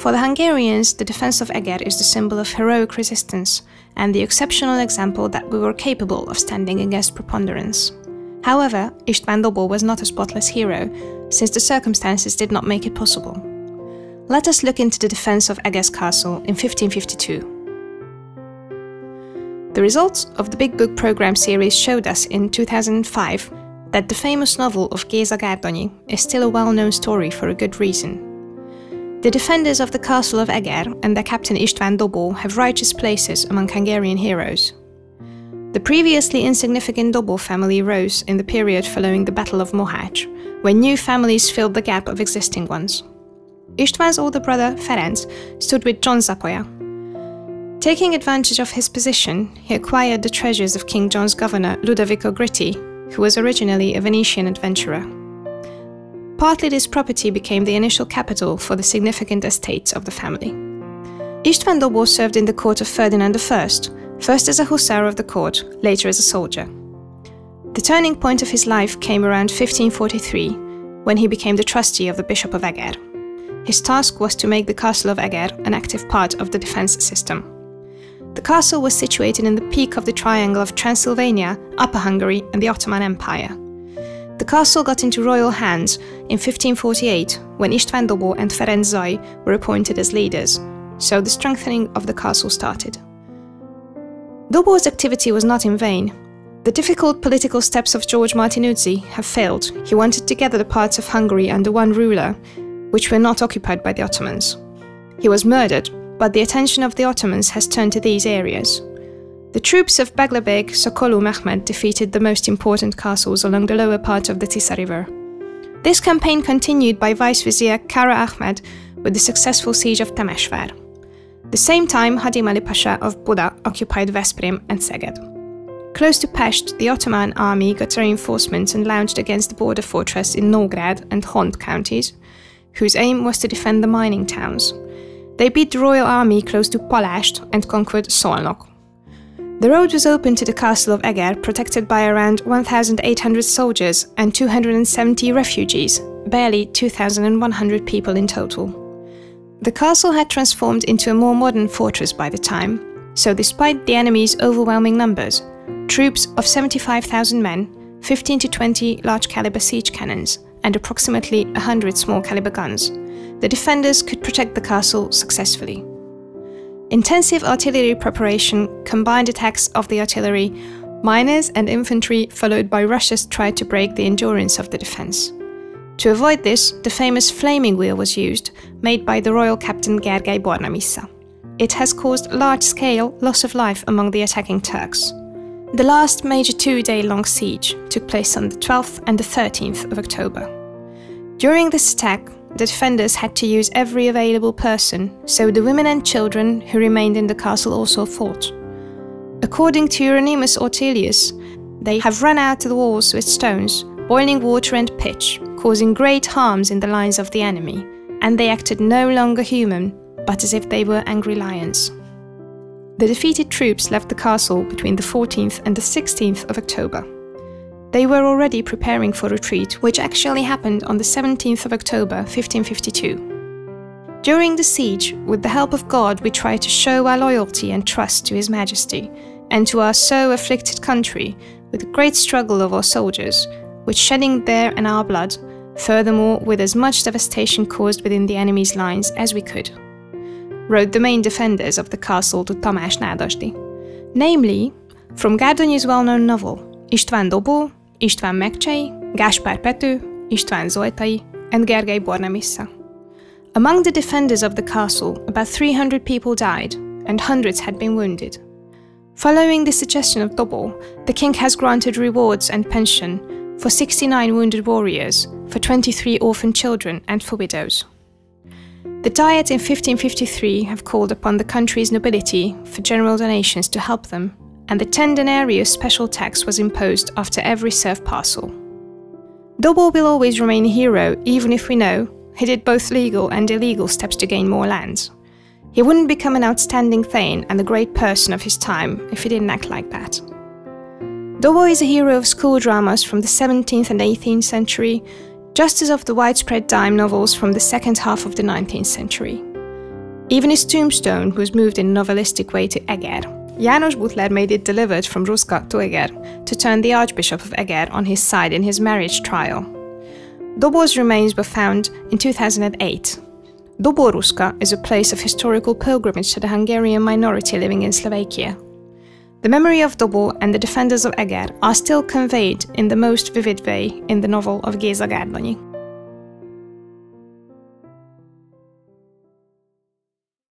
For the Hungarians, the defense of Eger is the symbol of heroic resistance and the exceptional example that we were capable of standing against preponderance. However, István Dobó was not a spotless hero, since the circumstances did not make it possible. Let us look into the defense of Eger's castle in 1552. The results of the Big Book program series showed us in 2005 that the famous novel of Géza Gárdonyi is still a well-known story for a good reason. The defenders of the castle of Eger and their captain István Dobó have righteous places among Hungarian heroes. The previously insignificant Dobó family rose in the period following the Battle of Mohács, when new families filled the gap of existing ones. István's older brother, Ferenc, stood with John Zapoya. Taking advantage of his position, he acquired the treasures of King John's governor, Ludovico Gritti, who was originally a Venetian adventurer. Partly this property became the initial capital for the significant estates of the family. István Dobó served in the court of Ferdinand I, first as a hussar of the court, later as a soldier. The turning point of his life came around 1543, when he became the trustee of the Bishop of Eger. His task was to make the castle of Eger an active part of the defense system. The castle was situated in the peak of the triangle of Transylvania, Upper Hungary, and the Ottoman Empire. The castle got into royal hands in 1548, when István Dobó and Ferenc Zay were appointed as leaders, so the strengthening of the castle started. Dobó's activity was not in vain. The difficult political steps of George Martinuzzi have failed. He wanted to gather the parts of Hungary under one ruler, which were not occupied by the Ottomans. He was murdered, but the attention of the Ottomans has turned to these areas. The troops of Beglebeg Sokollu Mehmed defeated the most important castles along the lower part of the Tisza River. This campaign continued by Vice-Vizier Kara Ahmed with the successful siege of Temesvár. The same time, Hadim Ali Pasha of Buda occupied Veszprém and Szeged. Close to Pest, the Ottoman army got reinforcements and launched against the border fortress in Nógrád and Hont counties, whose aim was to defend the mining towns. They beat the royal army close to Palást and conquered Szolnok. The road was open to the castle of Eger, protected by around 1,800 soldiers and 270 refugees, barely 2,100 people in total. The castle had transformed into a more modern fortress by the time, so despite the enemy's overwhelming numbers, troops of 75,000 men, 15 to 20 large-caliber siege cannons, and approximately 100 small-caliber guns, the defenders could protect the castle successfully. Intensive artillery preparation, combined attacks of the artillery, miners and infantry, followed by rushes, tried to break the endurance of the defense. To avoid this, the famous flaming wheel was used, made by the royal captain Gergely Borna-Missa. It has caused large-scale loss of life among the attacking Turks. The last major two-day-long siege took place on the 12th and the 13th of October. During this attack, the defenders had to use every available person, so the women and children who remained in the castle also fought. According to Euronymous Ortelius, they have run out the walls with stones, boiling water and pitch, causing great harms in the lines of the enemy, and they acted no longer human, but as if they were angry lions. The defeated troops left the castle between the 14th and the 16th of October. They were already preparing for retreat, which actually happened on the 17th of October, 1552. During the siege, with the help of God, we tried to show our loyalty and trust to His Majesty, and to our so afflicted country, with the great struggle of our soldiers, with shedding their and our blood, furthermore with as much devastation caused within the enemy's lines as we could, wrote the main defenders of the castle to Tamás Nádasdy. Namely, from Gárdonyi's well-known novel, István Dobó, István Mekcsey, Gáspár Pető, István Zoltai, and Gergely Borna-Missa. Among the defenders of the castle, about 300 people died, and hundreds had been wounded. Following the suggestion of Dobó, the king has granted rewards and pension for 69 wounded warriors, for 23 orphan children, and for widows. The Diet in 1553 have called upon the country's nobility for general donations to help them, and the 10 denarius special tax was imposed after every serf parcel. Dobó will always remain a hero, even if we know he did both legal and illegal steps to gain more lands. He wouldn't become an outstanding Thane and a great person of his time if he didn't act like that. Dobó is a hero of school dramas from the 17th and 18th century, just as of the widespread dime novels from the second half of the 19th century. Even his tombstone was moved in a novelistic way to Eger. János Butler made it delivered from Ruska to Eger to turn the Archbishop of Eger on his side in his marriage trial. Dobó's remains were found in 2008. Dobó Ruska is a place of historical pilgrimage to the Hungarian minority living in Slovakia. The memory of Dobó and the defenders of Eger are still conveyed in the most vivid way in the novel of Géza Gárdonyi.